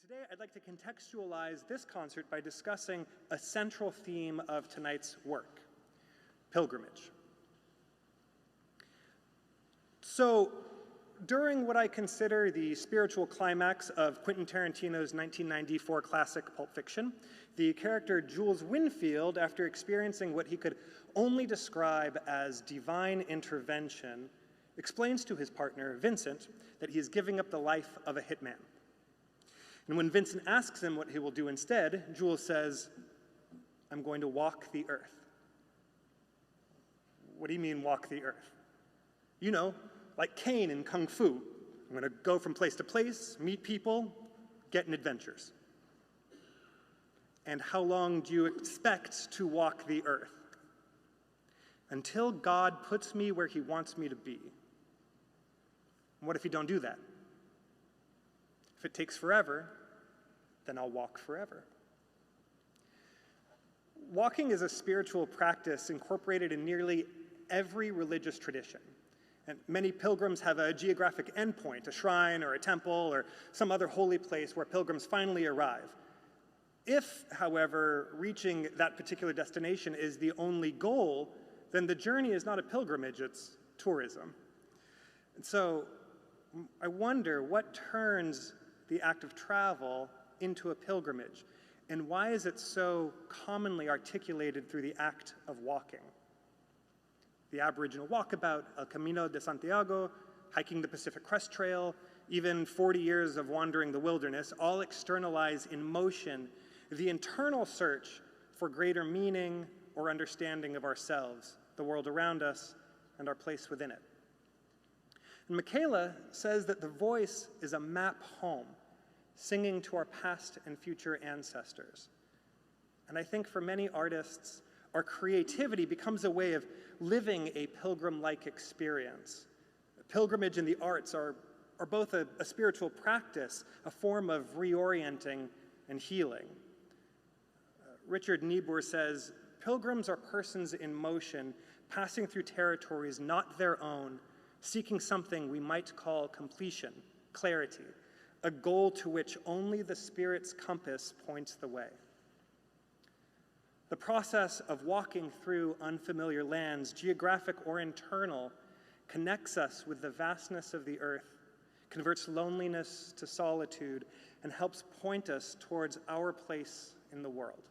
Today, I'd like to contextualize this concert by discussing a central theme of tonight's work: pilgrimage. So, during what I consider the spiritual climax of Quentin Tarantino's 1994 classic Pulp Fiction, the character Jules Winfield, after experiencing what he could only describe as divine intervention, explains to his partner, Vincent, that he is giving up the life of a hitman. And when Vincent asks him what he will do instead, Jules says, "I'm going to walk the earth." What do you mean, walk the earth? You know, like Caine in Kung Fu. I'm going to go from place to place, meet people, get in adventures. And how long do you expect to walk the earth? Until God puts me where he wants me to be. And what if you don't do that? If it takes forever, then I'll walk forever. Walking is a spiritual practice incorporated in nearly every religious tradition. And many pilgrims have a geographic endpoint, a shrine or a temple or some other holy place where pilgrims finally arrive. If, however, reaching that particular destination is the only goal, then the journey is not a pilgrimage, it's tourism. And so I wonder what turns the act of travel into a pilgrimage, and why is it so commonly articulated through the act of walking? The Aboriginal walkabout, El Camino de Santiago, hiking the Pacific Crest Trail, even 40 years of wandering the wilderness, all externalize in motion the internal search for greater meaning or understanding of ourselves, the world around us, and our place within it. And Micaela says that the voice is a map home, singing to our past and future ancestors. And I think for many artists, our creativity becomes a way of living a pilgrim-like experience. Pilgrimage and the arts are both a spiritual practice, a form of reorienting and healing. Richard Niebuhr says, "Pilgrims are persons in motion, passing through territories not their own, seeking something we might call completion, clarity, a goal to which only the Spirit's compass points the way." The process of walking through unfamiliar lands, geographic or internal, connects us with the vastness of the earth, converts loneliness to solitude, and helps point us towards our place in the world.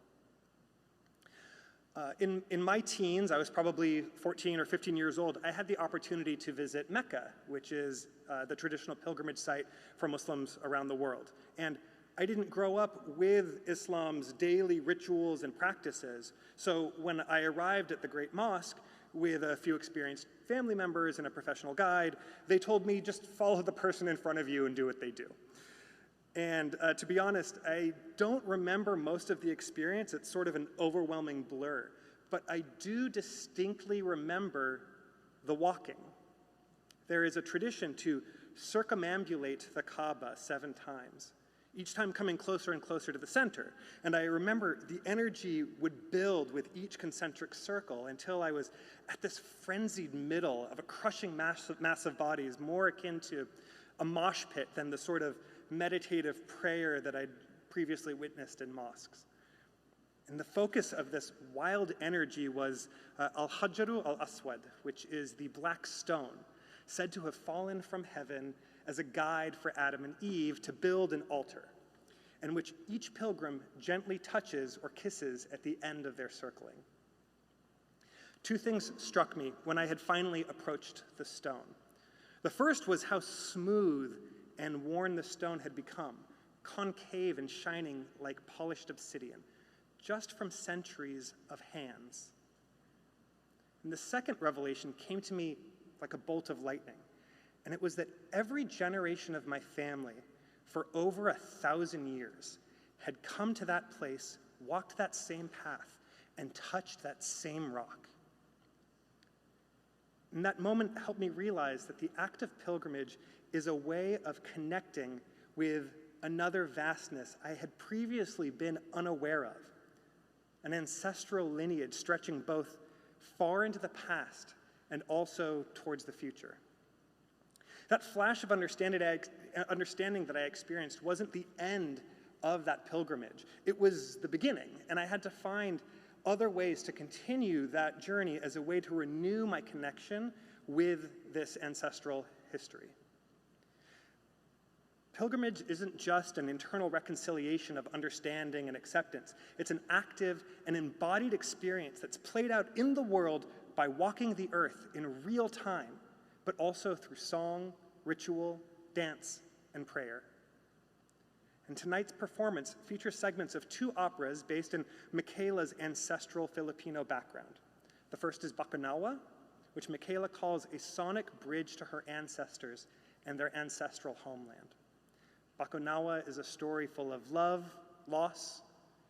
In my teens, I was probably 14 or 15 years old, I had the opportunity to visit Mecca, which is the traditional pilgrimage site for Muslims around the world. And I didn't grow up with Islam's daily rituals and practices, so when I arrived at the Great Mosque with a few experienced family members and a professional guide, they told me just follow the person in front of you and do what they do. And to be honest, I don't remember most of the experience. It's sort of an overwhelming blur. But I do distinctly remember the walking. There is a tradition to circumambulate the Kaaba 7 times, each time coming closer and closer to the center. And I remember the energy would build with each concentric circle until I was at this frenzied middle of a crushing mass of bodies, more akin to a mosh pit than the sort of meditative prayer that I'd previously witnessed in mosques. And the focus of this wild energy was Al-Hajaru al-Aswad, which is the black stone, said to have fallen from heaven as a guide for Adam and Eve to build an altar, and which each pilgrim gently touches or kisses at the end of their circling. 2 things struck me when I had finally approached the stone. The first was how smooth and worn the stone had become, concave and shining like polished obsidian, just from centuries of hands. And the second revelation came to me like a bolt of lightning, and it was that every generation of my family, for over 1,000 years, had come to that place, walked that same path, and touched that same rock. And that moment helped me realize that the act of pilgrimage is a way of connecting with another vastness I had previously been unaware of, an ancestral lineage stretching both far into the past and also towards the future. That flash of understanding that I experienced wasn't the end of that pilgrimage. It was the beginning, and I had to find other ways to continue that journey as a way to renew my connection with this ancestral history. Pilgrimage isn't just an internal reconciliation of understanding and acceptance. It's an active and embodied experience that's played out in the world by walking the earth in real time, but also through song, ritual, dance, and prayer. And tonight's performance features segments of two operas based in Micaela's ancestral Filipino background. The first is Bakunawa, which Micaela calls a sonic bridge to her ancestors and their ancestral homeland. Bakunawa is a story full of love, loss,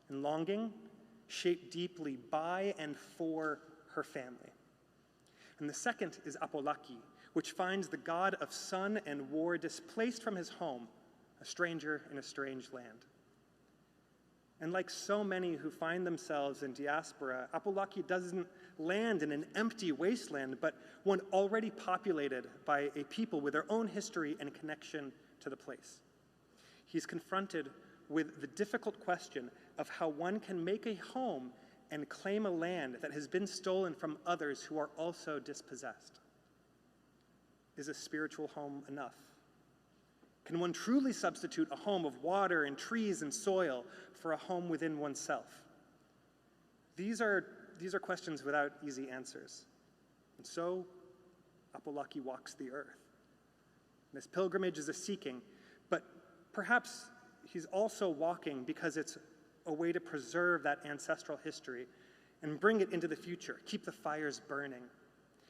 and longing, shaped deeply by and for her family. And the second is Apolaki, which finds the god of sun and war displaced from his home, a stranger in a strange land. And like so many who find themselves in diaspora, Apolaki doesn't land in an empty wasteland, but one already populated by a people with their own history and connection to the place. He's confronted with the difficult question of how one can make a home and claim a land that has been stolen from others who are also dispossessed. Is a spiritual home enough? Can one truly substitute a home of water and trees and soil for a home within oneself? These are questions without easy answers. And so, Apolaki walks the earth. This pilgrimage is a seeking, but perhaps he's also walking because it's a way to preserve that ancestral history and bring it into the future, keep the fires burning,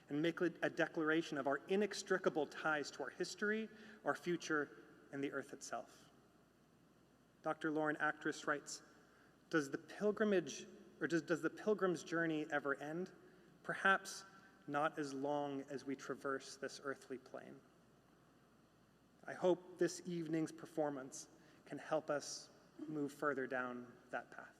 and make a declaration of our inextricable ties to our history, our future, and the earth itself. Dr. Lauren Actress writes, does the pilgrim's journey ever end? Perhaps not as long as we traverse this earthly plane. I hope this evening's performance can help us move further down that path.